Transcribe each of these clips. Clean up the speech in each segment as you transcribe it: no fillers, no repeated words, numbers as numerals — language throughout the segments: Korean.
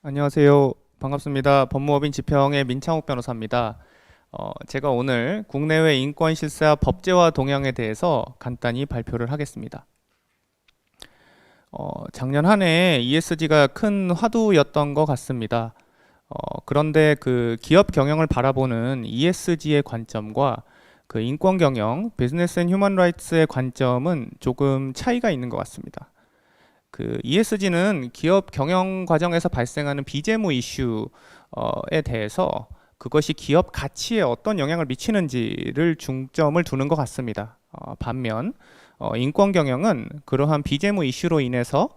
안녕하세요. 반갑습니다. 법무법인 지평의 민창욱 변호사입니다. 제가 오늘 국내외 인권 실사 법제화 동향에 대해서 간단히 발표를 하겠습니다. 작년 한 해 ESG가 큰 화두였던 것 같습니다. 그런데 그 기업 경영을 바라보는 ESG의 관점과 그 인권 경영, 비즈니스 앤 휴먼 라이츠의 관점은 조금 차이가 있는 것 같습니다. 그 ESG는 기업 경영 과정에서 발생하는 비재무 이슈에 대해서 그것이 기업 가치에 어떤 영향을 미치는지를 중점을 두는 것 같습니다. 반면 인권 경영은 그러한 비재무 이슈로 인해서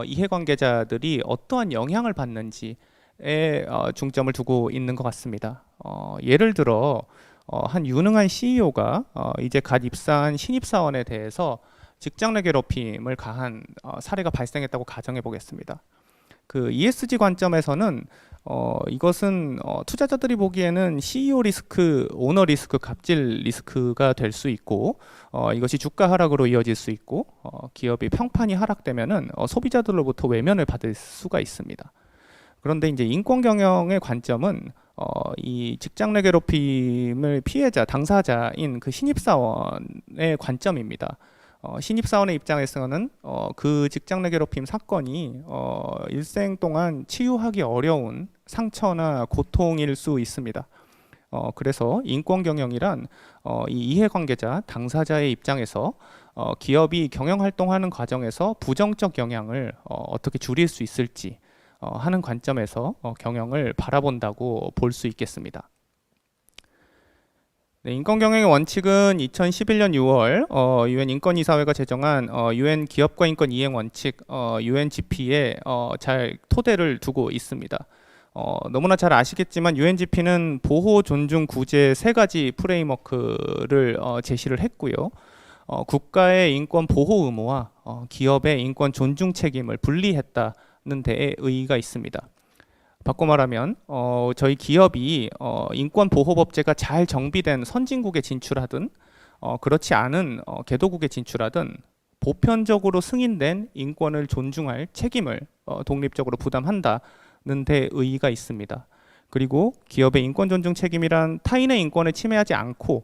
이해관계자들이 어떠한 영향을 받는지에 중점을 두고 있는 것 같습니다. 예를 들어 한 유능한 CEO가 이제 갓 입사한 신입사원에 대해서 직장 내 괴롭힘을 가한 사례가 발생했다고 가정해 보겠습니다. 그 ESG 관점에서는 이것은 투자자들이 보기에는 CEO 리스크, 오너 리스크, 갑질 리스크가 될 수 있고 이것이 주가 하락으로 이어질 수 있고 기업이 평판이 하락되면은 소비자들로부터 외면을 받을 수가 있습니다. 그런데 이제 인권 경영의 관점은 이 직장 내 괴롭힘을 피해자, 당사자인 그 신입사원의 관점입니다. 신입사원의 입장에서는 그 직장 내 괴롭힘 사건이 일생 동안 치유하기 어려운 상처나 고통일 수 있습니다. 그래서 인권 경영이란 이 이해관계자, 당사자의 입장에서 기업이 경영 활동하는 과정에서 부정적 영향을 어떻게 줄일 수 있을지 하는 관점에서 경영을 바라본다고 볼 수 있겠습니다. 네, 인권 경영의 원칙은 2011년 6월 UN 인권이사회가 제정한 UN 기업과 인권 이행 원칙 UNGP에 잘 토대를 두고 있습니다. 너무나 잘 아시겠지만 UNGP는 보호, 존중, 구제 세 가지 프레임워크를 제시를 했고요. 국가의 인권 보호 의무와 기업의 인권 존중 책임을 분리했다는 데에 의의가 있습니다. 바꿔 말하면 저희 기업이 인권보호법제가 잘 정비된 선진국에 진출하든 그렇지 않은 개도국에 진출하든 보편적으로 승인된 인권을 존중할 책임을 독립적으로 부담한다는 데 의의가 있습니다. 그리고 기업의 인권 존중 책임이란 타인의 인권을 침해하지 않고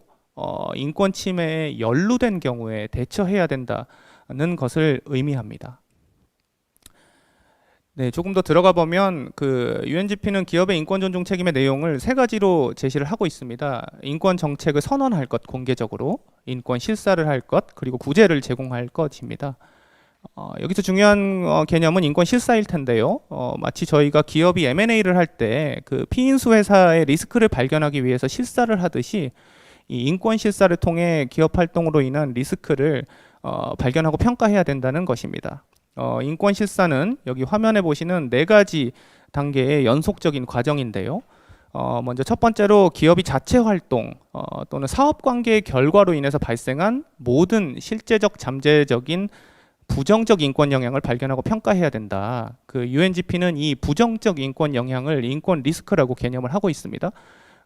인권 침해에 연루된 경우에 대처해야 된다는 것을 의미합니다. 네, 조금 더 들어가 보면 그 UNGP는 기업의 인권 존중 책임의 내용을 세 가지로 제시를 하고 있습니다. 인권 정책을 선언할 것, 공개적으로, 인권 실사를 할 것, 그리고 구제를 제공할 것입니다. 여기서 중요한 개념은 인권 실사일 텐데요. 마치 저희가 기업이 M&A를 할 때 그 피인수 회사의 리스크를 발견하기 위해서 실사를 하듯이 이 인권 실사를 통해 기업 활동으로 인한 리스크를 발견하고 평가해야 된다는 것입니다. 인권 실사는 여기 화면에 보시는 네 가지 단계의 연속적인 과정인데요. 먼저 첫 번째로 기업이 자체 활동 또는 사업 관계의 결과로 인해서 발생한 모든 실제적, 잠재적인 부정적 인권 영향을 발견하고 평가해야 된다. 그 UNGP는 이 부정적 인권 영향을 인권 리스크라고 개념을 하고 있습니다.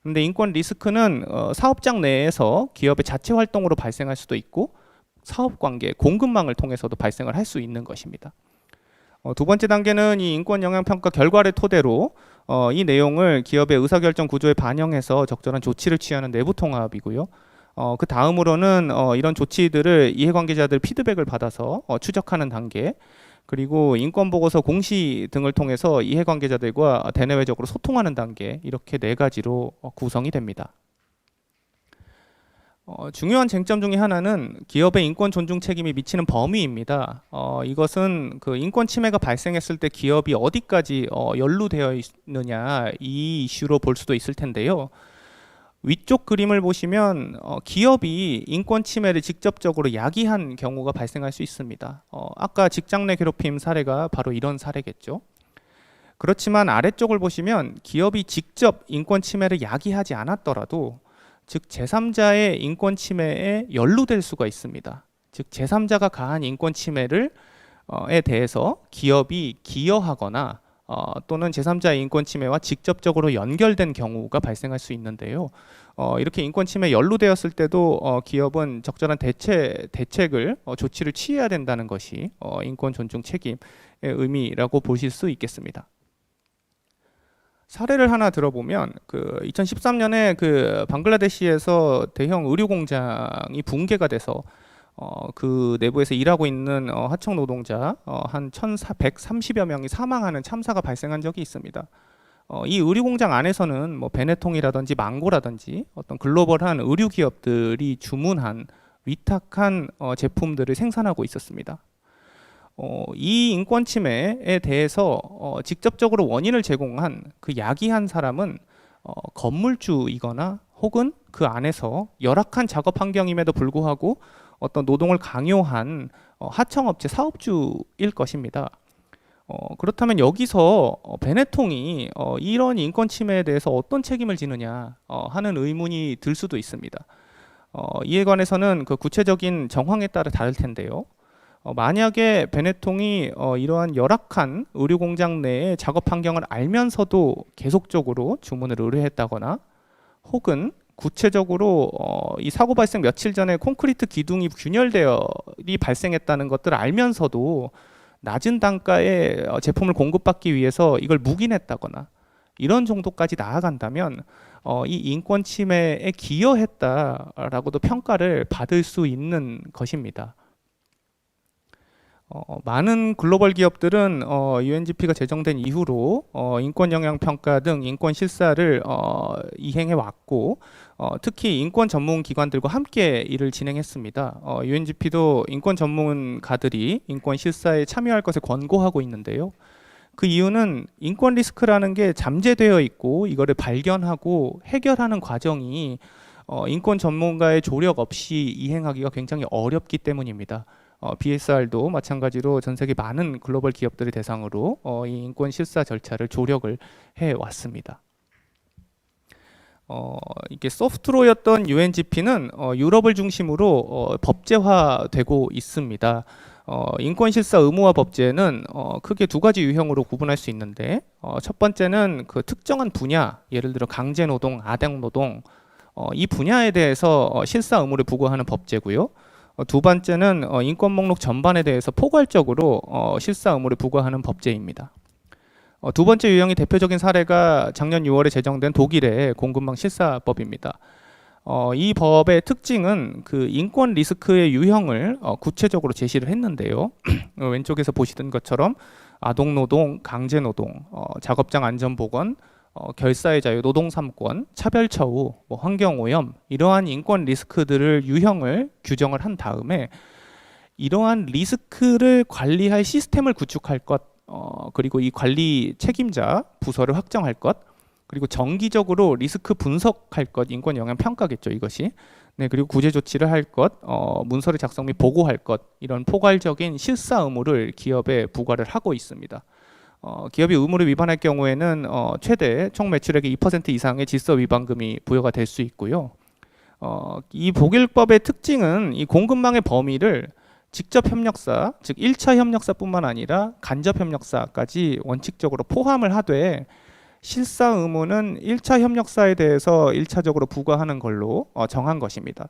그런데 인권 리스크는 사업장 내에서 기업의 자체 활동으로 발생할 수도 있고 사업관계, 공급망을 통해서도 발생을 할 수 있는 것입니다. 두 번째 단계는 이 인권 영향 평가 결과를 토대로 이 내용을 기업의 의사결정 구조에 반영해서 적절한 조치를 취하는 내부 통합이고요. 그 다음으로는 이런 조치들을 이해관계자들 피드백을 받아서 추적하는 단계, 그리고 인권보고서 공시 등을 통해서 이해관계자들과 대내외적으로 소통하는 단계, 이렇게 네 가지로 구성이 됩니다. 중요한 쟁점 중에 하나는 기업의 인권 존중 책임이 미치는 범위입니다. 이것은 그 인권 침해가 발생했을 때 기업이 어디까지 연루되어 있느냐 이 이슈로 볼 수도 있을 텐데요. 위쪽 그림을 보시면 기업이 인권 침해를 직접적으로 야기한 경우가 발생할 수 있습니다. 아까 직장 내 괴롭힘 사례가 바로 이런 사례겠죠. 그렇지만 아래쪽을 보시면 기업이 직접 인권 침해를 야기하지 않았더라도 즉 제3자의 인권 침해에 연루될 수가 있습니다. 즉 제3자가 가한 인권 침해를 에 대해서 기업이 기여하거나 또는 제3자의 인권 침해와 직접적으로 연결된 경우가 발생할 수 있는데요. 이렇게 인권 침해에 연루되었을 때도 기업은 적절한 대책을 조치를 취해야 된다는 것이 인권 존중 책임의 의미라고 보실 수 있겠습니다. 사례를 하나 들어보면 그 2013년에 그 방글라데시에서 대형 의류 공장이 붕괴가 돼서 그 내부에서 일하고 있는 하청 노동자 한 1,130여 명이 사망하는 참사가 발생한 적이 있습니다. 이 의류 공장 안에서는 뭐 베네통이라든지 망고라든지 어떤 글로벌한 의류 기업들이 주문한 위탁한 제품들을 생산하고 있었습니다. 이 인권 침해에 대해서 직접적으로 원인을 제공한 그 야기한 사람은 건물주이거나 혹은 그 안에서 열악한 작업 환경임에도 불구하고 어떤 노동을 강요한 하청업체 사업주일 것입니다. 그렇다면 여기서 베네통이 이런 인권 침해에 대해서 어떤 책임을 지느냐 하는 의문이 들 수도 있습니다. 이에 관해서는 그 구체적인 정황에 따라 다를 텐데요. 만약에 베네통이 이러한 열악한 의류 공장 내의 작업 환경을 알면서도 계속적으로 주문을 의뢰했다거나 혹은 구체적으로 이 사고 발생 며칠 전에 콘크리트 기둥이 균열되어이 발생했다는 것들을 알면서도 낮은 단가의 제품을 공급받기 위해서 이걸 묵인했다거나 이런 정도까지 나아간다면 이 인권 침해에 기여했다라고도 평가를 받을 수 있는 것입니다. 많은 글로벌 기업들은 UNGP가 제정된 이후로 인권 영향 평가 등 인권 실사를 이행해 왔고 특히 인권 전문 기관들과 함께 일을 진행했습니다. UNGP도 인권 전문가들이 인권 실사에 참여할 것을 권고하고 있는데요. 그 이유는 인권 리스크라는 게 잠재되어 있고 이거를 발견하고 해결하는 과정이 인권 전문가의 조력 없이 이행하기가 굉장히 어렵기 때문입니다. BSR도 마찬가지로 전 세계 많은 글로벌 기업들을 대상으로 이 인권 실사 절차를 조력을 해 왔습니다. 이게 소프트로였던 UNGP는 유럽을 중심으로 법제화되고 있습니다. 인권 실사 의무화 법제는 크게 두 가지 유형으로 구분할 수 있는데 첫 번째는 그 특정한 분야, 예를 들어 강제 노동, 아동 노동 이 분야에 대해서 실사 의무를 부과하는 법제고요. 두 번째는 인권 목록 전반에 대해서 포괄적으로 실사 의무를 부과하는 법제입니다. 두 번째 유형이 대표적인 사례가 작년 6월에 제정된 독일의 공급망 실사법입니다. 이 법의 특징은 그 인권 리스크의 유형을 구체적으로 제시를 했는데요. 왼쪽에서 보시던 것처럼 아동노동, 강제노동, 작업장 안전보건, 결사의 자유, 노동 3권, 차별처우, 환경오염 이러한 인권 리스크들을 유형을 규정을 한 다음에 이러한 리스크를 관리할 시스템을 구축할 것, 그리고 이 관리 책임자 부서를 확정할 것, 그리고 정기적으로 리스크 분석할 것, 인권 영향 평가겠죠 이것이. 네, 그리고 구제 조치를 할 것, 문서를 작성 및 보고할 것 이런 포괄적인 실사 의무를 기업에 부과를 하고 있습니다. 기업이 의무를 위반할 경우에는 최대 총 매출액의 2% 이상의 질서 위반금이 부여가 될 수 있고요. 이 독일법의 특징은 이 공급망의 범위를 직접 협력사, 즉 1차 협력사뿐만 아니라 간접 협력사까지 원칙적으로 포함을 하되 실사 의무는 1차 협력사에 대해서 1차적으로 부과하는 걸로 정한 것입니다.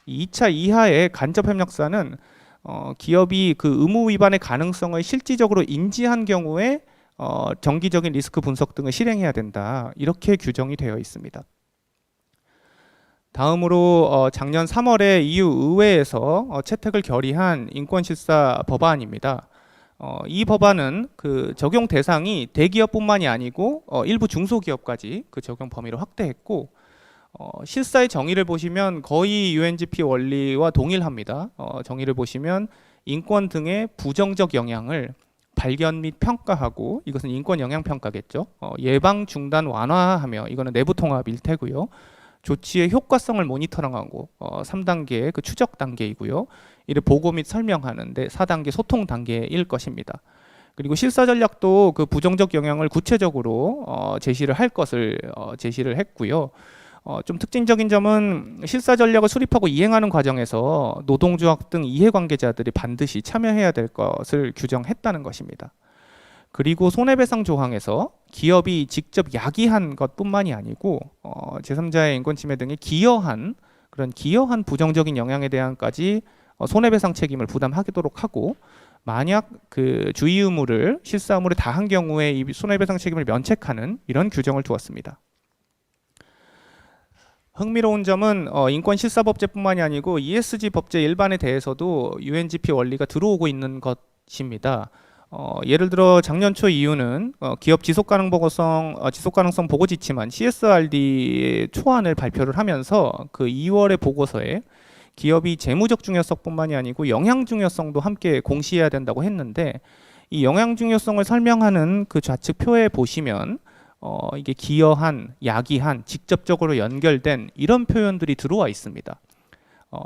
2차 이하의 간접 협력사는 기업이 그 의무 위반의 가능성을 실질적으로 인지한 경우에 정기적인 리스크 분석 등을 실행해야 된다. 이렇게 규정이 되어 있습니다. 다음으로 작년 3월에 EU 의회에서 채택을 결의한 인권실사 법안입니다. 이 법안은 그 적용 대상이 대기업뿐만이 아니고 일부 중소기업까지 그 적용 범위를 확대했고 실사의 정의를 보시면 거의 UNGP 원리와 동일합니다. 정의를 보시면 인권 등의 부정적 영향을 발견 및 평가하고 이것은 인권 영향 평가겠죠. 예방, 중단, 완화하며 이거는 내부 통합일 테고요. 조치의 효과성을 모니터링하고 3단계의 그 추적 단계이고요. 이를 보고 및 설명하는데 4단계 소통 단계일 것입니다. 그리고 실사 전략도 그 부정적 영향을 구체적으로 제시를 할 것을 제시를 했고요. 좀 특징적인 점은 실사 전략을 수립하고 이행하는 과정에서 노동조합 등 이해관계자들이 반드시 참여해야 될 것을 규정했다는 것입니다. 그리고 손해배상 조항에서 기업이 직접 야기한 것뿐만이 아니고 제3자의 인권침해 등에 기여한 부정적인 영향에 대한까지 손해배상 책임을 부담하도록 하고 만약 그 주의 의무를 실사 의무를 다한 경우에 이 손해배상 책임을 면책하는 이런 규정을 두었습니다. 흥미로운 점은 인권실사법제뿐만이 아니고 ESG 법제 일반에 대해서도 UNGP 원리가 들어오고 있는 것입니다. 예를 들어 작년 초 이유는 기업 지속가능성 보고 지침안 CSRD의 초안을 발표를 하면서 그 2월의 보고서에 기업이 재무적 중요성뿐만이 아니고 영향 중요성도 함께 공시해야 된다고 했는데, 이 영향 중요성을 설명하는 그 좌측표에 보시면 이게 기여한, 야기한, 직접적으로 연결된 이런 표현들이 들어와 있습니다.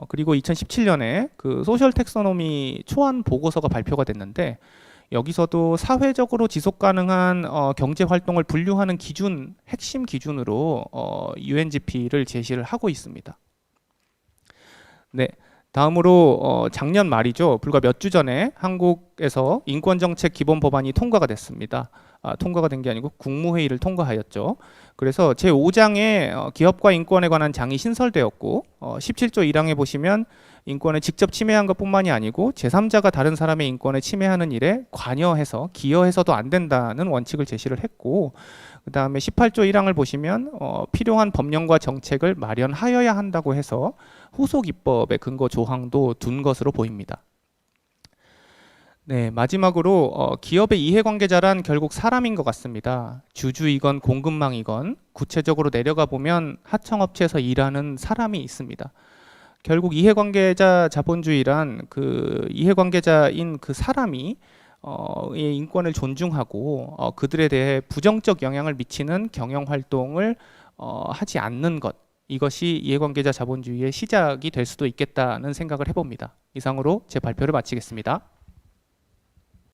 그리고 2017년에 그 소셜 텍소노미 초안 보고서가 발표가 됐는데, 여기서도 사회적으로 지속 가능한 경제 활동을 분류하는 기준, 핵심 기준으로 UNGP를 제시를 하고 있습니다. 네. 다음으로 작년 말이죠. 불과 몇 주 전에 한국에서 인권정책 기본법안이 통과가 됐습니다. 통과가 된 게 아니고 국무회의를 통과하였죠. 그래서 제5장에 기업과 인권에 관한 장이 신설되었고 17조 1항에 보시면 인권을 직접 침해한 것뿐만이 아니고 제3자가 다른 사람의 인권을 침해하는 일에 관여해서 기여해서도 안 된다는 원칙을 제시를 했고, 그 다음에 18조 1항을 보시면 필요한 법령과 정책을 마련하여야 한다고 해서 후속 입법의 근거 조항도 둔 것으로 보입니다. 네, 마지막으로 기업의 이해관계자란 결국 사람인 것 같습니다. 주주이건 공급망이건 구체적으로 내려가 보면 하청업체에서 일하는 사람이 있습니다. 결국 이해관계자 자본주의란 그 이해관계자인 그 사람이 의 인권을 존중하고 그들에 대해 부정적 영향을 미치는 경영 활동을 하지 않는 것, 이것이 이해관계자 자본주의의 시작이 될 수도 있겠다는 생각을 해봅니다. 이상으로 제 발표를 마치겠습니다.